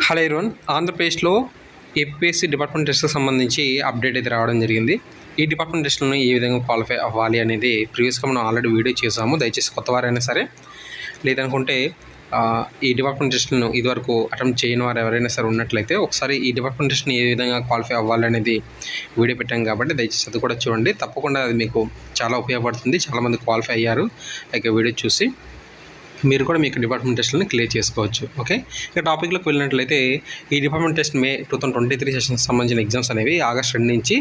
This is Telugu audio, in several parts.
హలో ఎవరీవన్, ఆంధ్రప్రదేశ్లో ఏపీఎస్సీ డిపార్ట్మెంట్ టెస్ట్కి సంబంధించి అప్డేట్ అయితే రావడం జరిగింది. ఈ డిపార్ట్మెంట్ టెస్ట్లను ఏ విధంగా క్వాలిఫై అవ్వాలి అనేది ప్రీవియస్గా మనం ఆల్రెడీ వీడియో చేసాము. దయచేసి కొత్త వారైనా సరే లేదనుకుంటే ఈ డిపార్ట్మెంట్ టెస్ట్లను ఇదివరకు అటెంప్ట్ చేయని వారు ఎవరైనా సరే ఉన్నట్లయితే ఒకసారి ఈ డిపార్ట్మెంట్ టెస్ట్ని ఏ విధంగా క్వాలిఫై అవ్వాలనేది వీడియో పెట్టాం కాబట్టి దయచేసి అది కూడా చూడండి. తప్పకుండా అది మీకు చాలా ఉపయోగపడుతుంది. చాలామంది క్వాలిఫై అయ్యారు ఇక వీడియో చూసి మీరు కూడా మీకు డిపార్ట్మెంట్ టెస్ట్లను క్లియర్ చేసుకోవచ్చు. ఓకే, ఇక టాపిక్లోకి వెళ్ళినట్లయితే ఈ డిపార్ట్మెంట్ టెస్ట్ మే 2023 సెషన్కి సంబంధించిన ఎగ్జామ్స్ అనేవి ఆగస్ట్ 2 నుంచి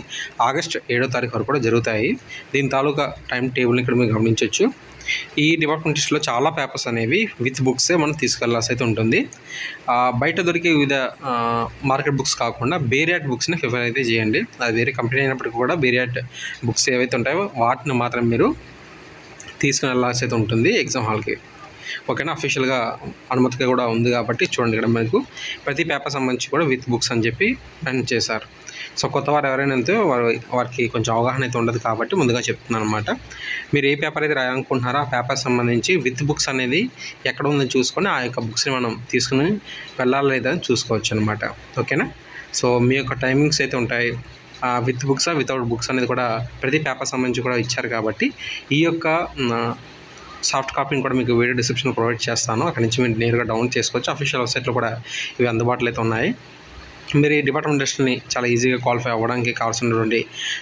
ఆగస్ట్ 7వ తారీఖు వరకు కూడా జరుగుతాయి. దీని తాలూకా టైం టేబుల్ని ఇక్కడ మీరు గమనించవచ్చు. ఈ డిపార్ట్మెంట్ టెస్ట్లో చాలా పేపర్స్ అనేవి విత్ బుక్సే మనం తీసుకెళ్లాల్సి అయితే ఉంటుంది. బయట దొరికే వివిధ మార్కెట్ బుక్స్ కాకుండా బేరియాట్ బుక్స్ని ప్రిఫర్ అయితే చేయండి. అది వేరే కంపెనీ అయినప్పటికీ కూడా బేరియాట్ బుక్స్ ఏవైతే ఉంటాయో వాటిని మాత్రం మీరు తీసుకుని వెళ్ళాల్సి అయితే ఉంటుంది ఎగ్జామ్ హాల్కి. ఓకేనా, అఫీషియల్గా అనుమతిగా కూడా ఉంది కాబట్టి చూడండి, ఇక్కడ మనకు ప్రతి పేపర్ సంబంధించి కూడా విత్ బుక్స్ అని చెప్పి మెన్షన్ చేశారు. సో కొత్త వారు ఎవరైనా అయితే వారికి కొంచెం అవగాహన అయితే ఉండదు కాబట్టి ముందుగా చెప్తున్నాను అనమాట. మీరు ఏ పేపర్ అయితే రాయాలనుకుంటున్నారో ఆ పేపర్ సంబంధించి విత్ బుక్స్ అనేది ఎక్కడ ఉందని చూసుకొని ఆ యొక్క బుక్స్ని మనం తీసుకుని వెళ్ళాలి లేదని చూసుకోవచ్చు అనమాట. ఓకేనా, సో మీ యొక్క టైమింగ్స్ అయితే ఉంటాయి. విత్ బుక్సా వితౌట్ బుక్స్ అనేది కూడా ప్రతి పేపర్ సంబంధించి కూడా ఇచ్చారు కాబట్టి ఈ యొక్క సాఫ్ట్ కాపీని కూడా మీకు వీడియో డిస్క్రిప్షన్ ప్రొవైడ్ చేస్తాను. అక్కడి నుంచి మీరు నేరుగా డౌన్లోడ్ చేసుకోవచ్చు. అఫీషియల్ వెబ్సైట్లో కూడా ఇవి అందుబాటులో అయితే ఉన్నాయి. మీరు ఈ డిపార్ట్మెంట్ టెస్ట్ని చాలా ఈజీగా క్వాలిఫై అవ్వడానికి కావాల్సినటువంటి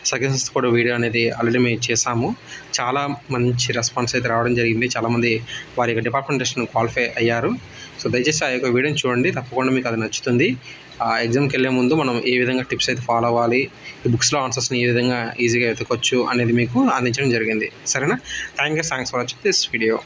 సజెషన్స్ కూడా వీడియో అనేది ఆల్రెడీ మేము చేసాము. చాలా మంచి రెస్పాన్స్ అయితే రావడం జరిగింది. చాలామంది వారి యొక్క డిపార్ట్మెంట్ టెస్ట్ని క్వాలిఫై అయ్యారు. సో దయచేసి ఆ యొక్క వీడియోని చూడండి, తప్పకుండా మీకు అది నచ్చుతుంది. ఎగ్జామ్కి వెళ్ళే ముందు మనం ఏ విధంగా టిప్స్ అయితే ఫాలో అవ్వాలి, ఈ బుక్స్లో ఆన్సర్స్ని ఏ విధంగా ఈజీగా వెతకొచ్చు అనేది మీకు అందించడం జరిగింది. సరేనా, thanks for watching this video.